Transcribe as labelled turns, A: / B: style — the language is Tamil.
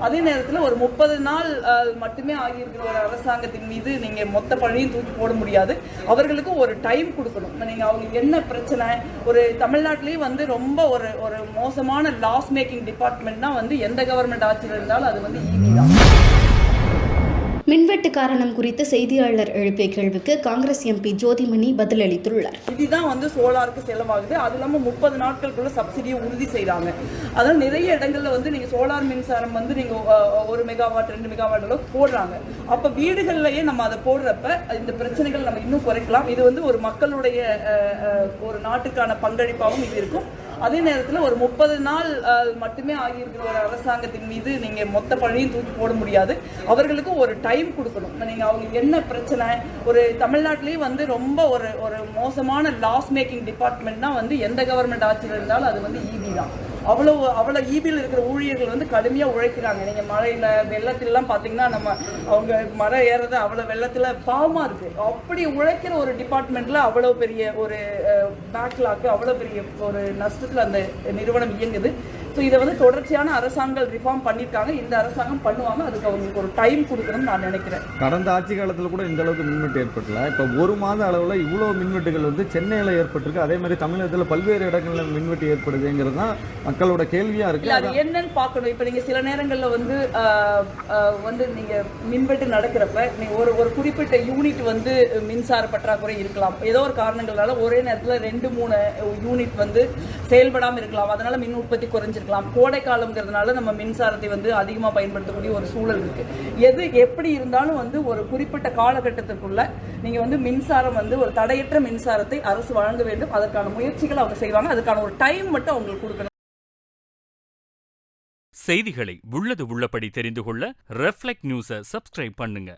A: அதே நேரத்தில் ஒரு 30 நாள் மட்டுமே ஆகியிருக்கிற ஒரு அரசாங்கத்தின் மீது நீங்கள் மொத்த பழியும் தூக்கி போட முடியாது. அவர்களுக்கு ஒரு டைம் கொடுக்கணும். நீங்கள் அவங்களுக்கு என்ன பிரச்சனை, ஒரு தமிழ்நாட்டிலேயே வந்து ரொம்ப ஒரு மோசமான லாஸ் மேக்கிங் டிபார்ட்மெண்ட்னா வந்து எந்த கவர்மெண்ட் ஆட்சியில் இருந்தாலும் அது வந்து ஈபி தான்.
B: மின்வெட்டு காரணம் குறித்து செய்தியாளர் எழுப்பிய கேள்விக்கு காங்கிரஸ் எம்பி ஜோதிமணி பதிலளித்துள்ளார்.
A: இதுதான் வந்து சோலாருக்கு செலவாகுது. அது இல்லாமல் 30 நாட்களுக்குள்ள சப்சிடியை உறுதி செய்கிறாங்க. அதாவது நிறைய இடங்கள்ல வந்து நீங்கள் சோலார் மின்சாரம் வந்து நீங்கள் 1 மெகாவாட் 2 மெகாவாட் அளவுக்கு போடுறாங்க. அப்போ வீடுகள்லையே நம்ம அதை போடுறப்ப இந்த பிரச்சனைகள் நம்ம இன்னும் குறைக்கலாம். இது வந்து ஒரு மக்களுடைய ஒரு நாட்டுக்கான பங்களிப்பாகவும் இது இருக்கும். அதே நேரத்தில் ஒரு 30 நாள் மட்டுமே ஆகியிருக்கிற ஒரு அரசாங்கத்தின் மீது நீங்கள் மொத்த பழியும் தூக்கி போட முடியாது. அவர்களுக்கு ஒரு டைம் கொடுக்கணும். நீங்கள் அவங்களுக்கு என்ன பிரச்சனை, ஒரு தமிழ்நாட்டிலேயே வந்து ரொம்ப ஒரு மோசமான லாஸ் மேக்கிங் டிபார்ட்மெண்ட்னா வந்து எந்த கவர்மெண்ட் ஆட்சியில் இருந்தாலும் அது வந்து ஈபி தான். அவ்வளோ ஈபியில் இருக்கிற ஊழியர்கள் வந்து கடுமையாக உழைக்கிறாங்க. நீங்கள் மழையில் வெள்ளத்திலலாம் பார்த்தீங்கன்னா அவங்க மரம் ஏறது அவ்வளோ வெள்ளத்தில் பாவமாக இருக்குது. அப்படி உழைக்கிற ஒரு டிபார்ட்மெண்ட்டில் அவ்வளோ பெரிய ஒரு பேக்லாக்கு, அவ்வளோ பெரிய ஒரு நஷ்டத்தில் அந்த நிறுவனம் இயங்குது. ஸோ இதை வந்து தொடர்ச்சியான அரசாங்கம் ரிஃபார்ம் பண்ணியிருக்காங்க. இந்த அரசாங்கம் பண்ணுவாங்க. அதுக்கு அவங்களுக்கு ஒரு டைம் கொடுக்கணும்னு நான் நினைக்கிறேன்.
C: கடந்த ஆட்சி காலத்தில் கூட இந்த அளவுக்கு மின்வெட்டு ஏற்பட்டல. இப்போ ஒரு மாத அளவில் இவ்வளோ மின்வெட்டுகள் வந்து சென்னையில் ஏற்பட்டிருக்கு. அதே மாதிரி தமிழகத்தில் பல்வேறு இடங்களில் மின்வெட்டு ஏற்படுதுங்கிறது தான் மக்களோட கேள்வியாக இருக்குது.
A: அது என்னன்னு பார்க்கணும். இப்போ நீங்கள் சில நேரங்களில் வந்து நீங்கள் மின்வெட்டு நடக்கிறப்ப நீங்கள் ஒரு குறிப்பிட்ட யூனிட் வந்து மின்சார பற்றாக்குறை இருக்கலாம். ஏதோ ஒரு காரணங்களால ஒரே நேரத்தில் 2-3 யூனிட் வந்து செயல்படாமல் இருக்கலாம். அதனால மின் உற்பத்தி குறைஞ்சிருக்கலாம். கோடை காலம்ங்கிறதுனால நம்ம மின்சாரத்தை வந்து அதிகமாக பயன்படுத்தக்கூடிய ஒரு சூழல் இருக்கு. எது எப்படி இருந்தாலும் வந்து ஒரு குறிப்பிட்ட காலகட்டத்திற்குள்ள நீங்க வந்து மின்சாரம் வந்து ஒரு தடையற்ற மின்சாரத்தை அரசு வழங்க வேண்டும். அதற்கான முயற்சிகள் அவங்க செய்வாங்க. அதுக்கான ஒரு டைம் மட்டும் அவங்களுக்கு கொடுக்கணும்.
D: செய்திகளை உள்ளது உள்ளபடி தெரிந்து கொள்ள ரெஃப்ளெக்ட் நியூஸை சப்ஸ்கிரைப் பண்ணுங்க.